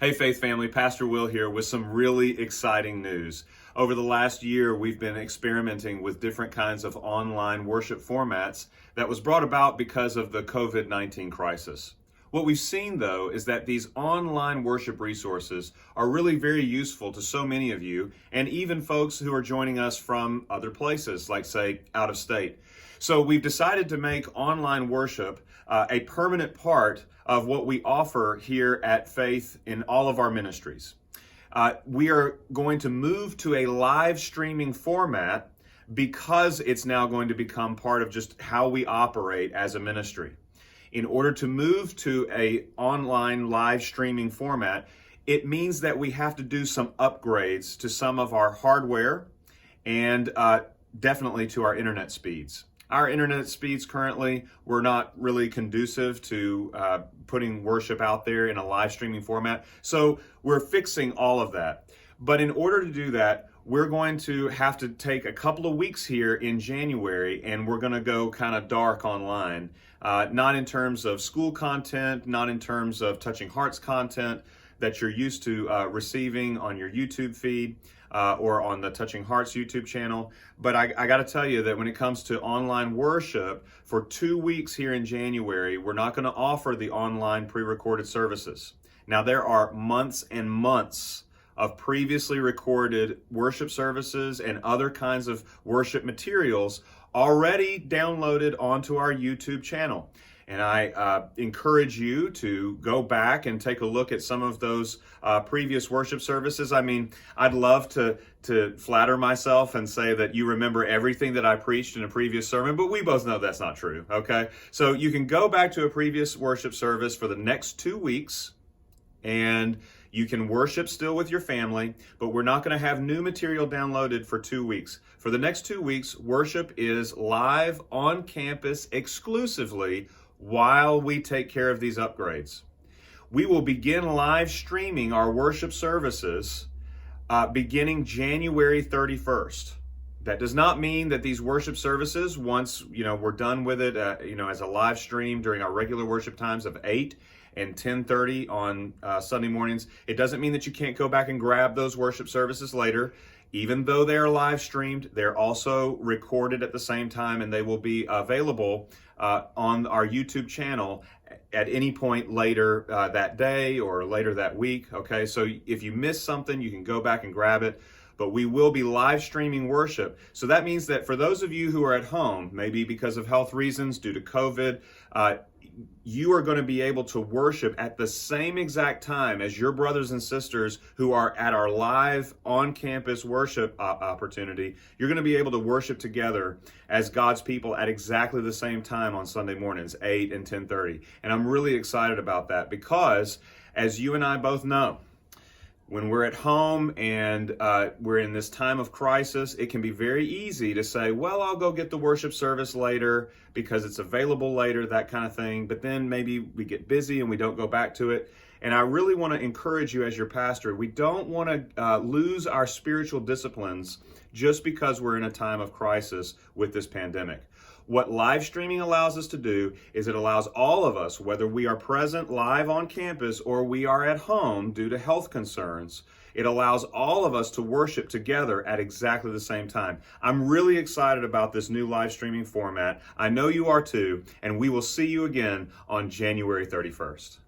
Hey, Faith family, Pastor Will here with some really exciting news. Over the last year, we've been experimenting with different kinds of online worship formats that was brought about because of the COVID-19 crisis. What we've seen, though, is that these online worship resources are really very useful to so many of you, and even folks who are joining us from other places, like, say, out of state. So we've decided to make online worship a permanent part of what we offer here at Faith in all of our ministries. We are going to move to a live streaming format because it's now going to become part of just how we operate as a ministry. In order to move to a online live streaming format, it means that we have to do some upgrades to some of our hardware and definitely to our internet speeds. Our internet speeds currently were not really conducive to putting worship out there in a live streaming format. So we're fixing all of that. But in order to do that, we're going to have to take a couple of weeks here in January, and we're going to go kind of dark online. Not in terms of school content, not in terms of Touching Hearts content that you're used to receiving on your YouTube feed. Or on the Touching Hearts YouTube channel. But I got to tell you that when it comes to online worship, for 2 weeks here in January, we're not going to offer the online pre-recorded services. Now, there are months and months of previously recorded worship services and other kinds of worship materials already downloaded onto our YouTube channel. And I encourage you to go back and take a look at some of those previous worship services. I mean, I'd love to flatter myself and say that you remember everything that I preached in a previous sermon, but we both know that's not true, okay? So you can go back to a previous worship service for the next 2 weeks, and you can worship still with your family, but we're not going to have new material downloaded for 2 weeks. For the next 2 weeks, worship is live on campus exclusively while we take care of these upgrades. We will begin live streaming our worship services beginning January 31st. That does not mean that these worship services, once we're done with it, as a live stream during our regular worship times of 8 and 10:30 on Sunday mornings, it doesn't mean that you can't go back and grab those worship services later. Even though they are live streamed, they're also recorded at the same time, and they will be available on our YouTube channel at any point later that day or later that week. Okay, so if you miss something, you can go back and grab it. But we will be live streaming worship. So that means that for those of you who are at home, maybe because of health reasons due to COVID, you are going to be able to worship at the same exact time as your brothers and sisters who are at our live on-campus worship opportunity. You're going to be able to worship together as God's people at exactly the same time on Sunday mornings, 8 and 10:30. And I'm really excited about that because, as you and I both know, when we're at home and we're in this time of crisis, it can be very easy to say, well, I'll go get the worship service later because it's available later, that kind of thing. But then maybe we get busy and we don't go back to it. And I really want to encourage you as your pastor, we don't want to lose our spiritual disciplines just because we're in a time of crisis with this pandemic. What live streaming allows us to do is it allows all of us, whether we are present live on campus or we are at home due to health concerns, it allows all of us to worship together at exactly the same time. I'm really excited about this new live streaming format. I know you are too, and we will see you again on January 31st.